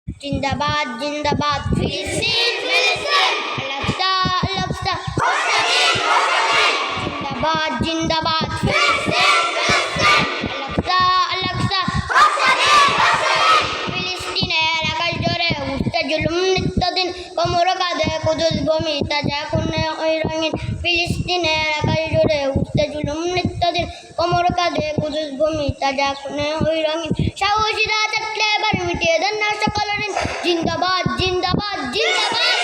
जिंदाबाद जिंदाबाद फिलिस्तीन फिलिस्तीन अल-अक्सा अल-अक्सा जिंदाबाद जिंदाबाद फिलिस्तीन फिलिस्तीन अल-अक्सा अल-अक्सा ফিলিস্তিনের আকাশ জুড়ে উঠছে জুলুম নিত্যদিন কোমর কাঁধে কুদুস ভূমি তাজা খুনে ওই রঙিন ফিলিস্তিনের আকাশ জুড়ে উঠছে জুলুম নিত্যদিন কোমর কাঁধে কুদুস ভূমি তাজা খুনে ওই রঙিন সাহসীরা চাটলে এবার মিটিয়ে দেন না সকল ঋণ জিন্দাবাদ জিন্দাবাদ জিন্দাবাদ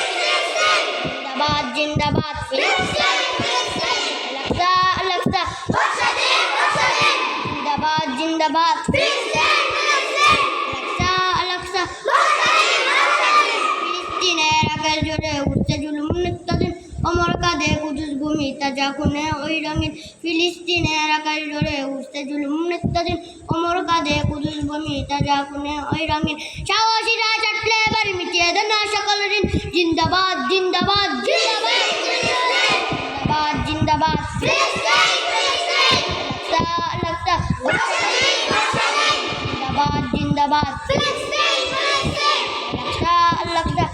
জিন্দাবাদ জিন্দাবাদ ফিলিস্তিন আল-আকসা আল-আকসা জিন্দাবাদ জিন্দাবাদ ফিলিস্তিনের আকাশ জুড়ে উঠছে জুলুম নিত্যদিন কোমর কাঁধে কুদুস ভূমি তাজা খুনে ওই রঙিন ফিলিস্তিনের আকাশ জুড়ে উঠছে জুলুম নিত্যদিন কোমর কাঁধে কুদুস ভূমি তাজা খুনে ওই রঙিন সাহসীরা চাটলে এবার মিটিয়ে দেন না সকল ঋণ জিন্দাবাদ জিন্দাবাদ জিন্দাবাদ জিন্দাবাদ আল-আকসা জিন্দাবাদ জিন্দাবাদ আল-আকসা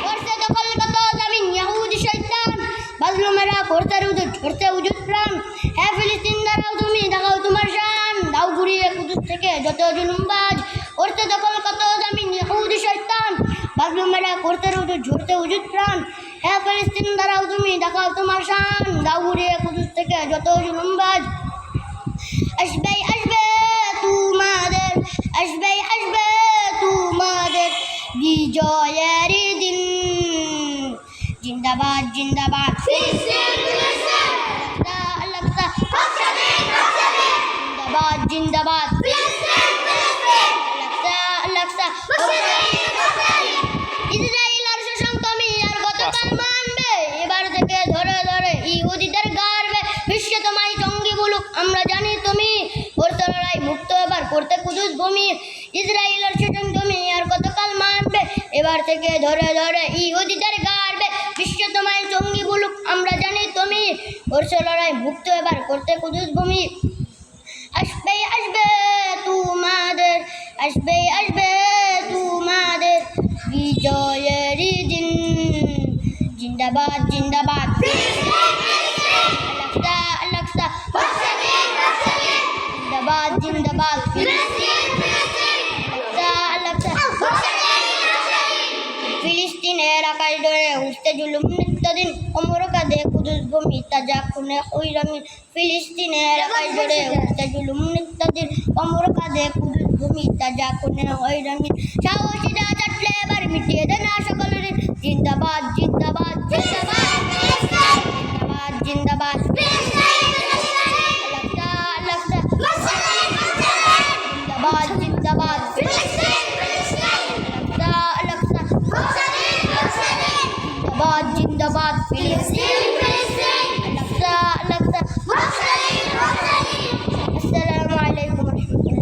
করতে দখল কত জমিন ইহুদি শয়তান মাজলুমেরা করতে উজুদ করতে উজুদ প্রাণ হে ফিলিস্তিন দাঁড়াও তুমি দেখাও তোমার শান দাও ঘুরিয়ে কুদুস থেকে যত জুলুমবাজ করতে দখল কত জমিন ইহুদি শয়তান মাজলুমেরা করতে উজুদ ঝরতে উজুদ প্রাণ হে ফিলিস্তিন দাঁড়াও তুমি দেখাও তোমার শান দাও ঘুরিয়ে কুদুস থেকে যত জুলুমবাজ আসবে আসবে তোমাদের আসবে আসবে তোমাদের বিজয়ের দিন জিন্দাবাদ জিন্দাবাদ আল-আকসা জিন্দাবাদ জিন্দাবাদ আল-আকসা ইসরায়েল আর শোষণ তুমি আর কতকাল মানবে এবার থেকে ধরে ধরে ইহুদিদের গাড়বে বিশ্ব তোমায় সঙ্গী বলুক আমরা জানি তুমি করতে লড়াই মুক্ত এবার করতে কুদুস ভূমি ইসরায়েল আর শোষণ তুমি আর কতকাল মানবে এবার থেকে ধরে ধরে ইহুদিদের গাড়বে বিশ্ব তোমায় সঙ্গী বলুক আমরা জানি তুমি করছে লড়াই মুক্ত এবার করতে কুদুস ভূমি আসবে আসবে তোমাদের আসবে আসবে তোমাদের বিজয়ের দিন জিন্দাবাদ জিন্দাবাদ আল-আকসা আল-আকসা জিন্দাবাদ জিন্দাবাদ আল-আকসা ফিলিস্তিনের আকাশ জুড়ে উঠছে জুলুম নিত্যদিন কোমর কাঁধে কুদুস ভূমি তাজা খুনে ওই রঙিন ফিলিস্তিনের আকাশ জুড়ে উঠছে জুলুম নিত্যদিন কোমর কাঁধে কুদুস ভূমি তাজা খুনে ওই রঙিন সাহসীরা চাটলে এবার মিটিয়ে দেন না সকল ঋণ জিন্দাবাদ জিন্দাবাদ জিন্দাবাদ জিন্দাবাদ আল-আকসা আল-আকসা জিন্দাবাদ জিন্দাবাদ আল-আকসা আল-আকসা জিন্দাবাদ জিন্দাবাদ ফিলিস্তিন